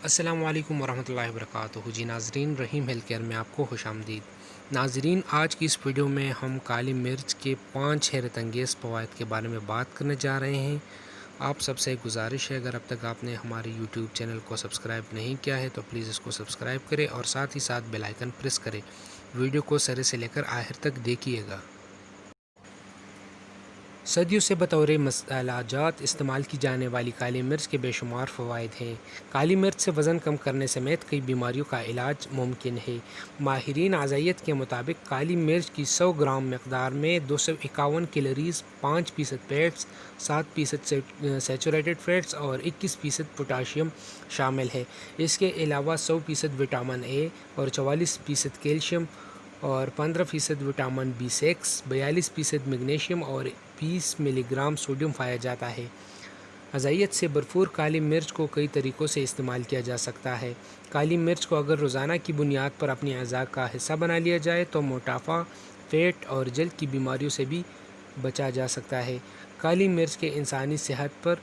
السلام علیکم ورحمۃ اللہ وبرکاتہ جی ناظرین، رحیم ہیلتھ کیئر میں آپ کو خوش آمدید۔ ناظرین، آج کی اس ویڈیو میں ہم کالی مرچ کے 5 حیرت انگیز فوائد کے بارے میں بات کرنے جا رہے ہیں۔ آپ سب سے گزارش ہے، اگر اب تک آپ نے ہمارے یوٹیوب چینل کو سبسکرائب نہیں کیا ہے تو پلیز اس کو سبسکرائب کریں اور ساتھ ہی ساتھ بیل آئیکن پریس کریں۔ ویڈیو کو سرے سے لے کر آخر تک دیکھیے گا۔ صدیوں سے بطور مسالہ جات استعمال کی جانے والی کالی مرچ کے بے شمار فوائد ہیں۔ کالی مرچ سے وزن کم کرنے سمیت کئی بیماریوں کا علاج ممکن ہے۔ ماہرین غذائیت کے مطابق کالی مرچ کی 100 گرام مقدار میں 251 کیلوریز، 5% فیٹس، 7% سیچوریٹڈ فیٹس اور 21% پوٹاشیم شامل ہے۔ اس کے علاوہ 100% وٹامن اے اور 44% کیلشیم اور 15% وٹامن B6، 42% میگنیشیم اور 20 ملی گرام سوڈیم پایا جاتا ہے۔ غذائیت سے بھرپور کالی مرچ کو کئی طریقوں سے استعمال کیا جا سکتا ہے۔ کالی مرچ کو اگر روزانہ کی بنیاد پر اپنی غذا کا حصہ بنا لیا جائے تو موٹاپا، فیٹ اور جلد کی بیماریوں سے بھی بچا جا سکتا ہے۔ کالی مرچ کے انسانی صحت پر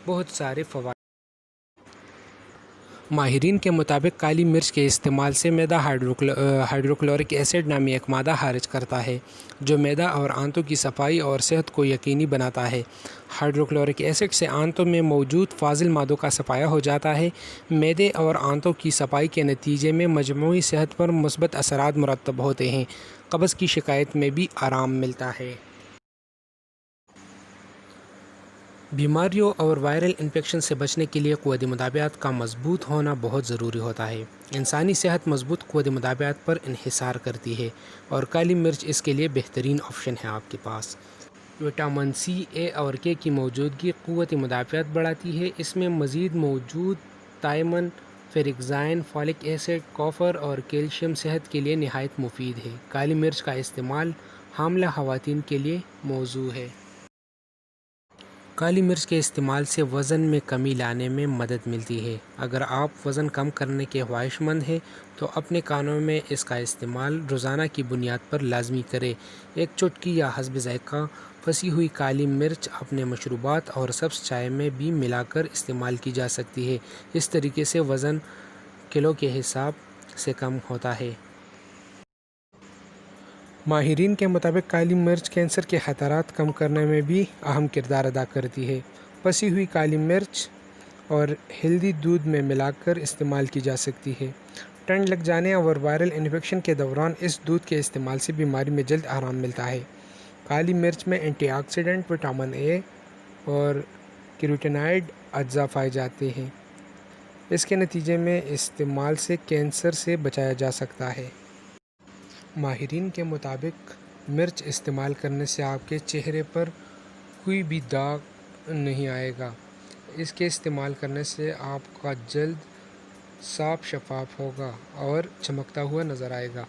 بہت سارے فوائد۔ ماہرین کے مطابق کالی مرچ کے استعمال سے معدہ ہائیڈروکلورک ایسڈ نامی ایک مادہ خارج کرتا ہے جو معدہ اور آنتوں کی صفائی اور صحت کو یقینی بناتا ہے۔ ہائیڈروکلورک ایسڈ سے آنتوں میں موجود فاضل مادوں کا صفایا ہو جاتا ہے۔ معدے اور آنتوں کی صفائی کے نتیجے میں مجموعی صحت پر مثبت اثرات مرتب ہوتے ہیں۔ قبض کی شکایت میں بھی آرام ملتا ہے۔ بیماریوں اور وائرل انفیکشن سے بچنے کے لیے قوت مدافعت کا مضبوط ہونا بہت ضروری ہوتا ہے۔ انسانی صحت مضبوط قوت مدافعت پر انحصار کرتی ہے اور کالی مرچ اس کے لیے بہترین آپشن ہے آپ کے پاس۔ وٹامن سی، اے اور کے کی موجودگی قوت مدافعت بڑھاتی ہے۔ اس میں مزید موجود تھائمن، فیرکزائن، فولک ایسڈ، کاپر اور کیلشیم صحت کے لیے نہایت مفید ہے۔ کالی مرچ کا استعمال حاملہ خواتین کے لیے موزوں ہے۔ کالی مرچ کے استعمال سے وزن میں کمی لانے میں مدد ملتی ہے۔ اگر آپ وزن کم کرنے کے خواہش مند ہیں تو اپنے کھانوں میں اس کا استعمال روزانہ کی بنیاد پر لازمی کریں۔ ایک چٹکی یا حسب ذائقہ پسی ہوئی کالی مرچ اپنے مشروبات اور سبز چائے میں بھی ملا کر استعمال کی جا سکتی ہے۔ اس طریقے سے وزن کلو کے حساب سے کم ہوتا ہے۔ ماہرین کے مطابق کالی مرچ کینسر کے خطرات کم کرنے میں بھی اہم کردار ادا کرتی ہے۔ پسی ہوئی کالی مرچ اور ہلدی دودھ میں ملا کر استعمال کی جا سکتی ہے۔ ٹھنڈ لگ جانے اور وائرل انفیکشن کے دوران اس دودھ کے استعمال سے بیماری میں جلد آرام ملتا ہے۔ کالی مرچ میں اینٹی آکسیڈنٹ، وٹامن اے اور کیروٹینائڈ اجزاء پائے جاتے ہیں۔ اس کے نتیجے میں استعمال سے کینسر سے بچایا جا سکتا ہے۔ ماہرین کے مطابق مرچ استعمال کرنے سے آپ کے چہرے پر کوئی بھی داغ نہیں آئے گا۔ اس کے استعمال کرنے سے آپ کا جلد صاف شفاف ہوگا اور چمکتا ہوا نظر آئے گا۔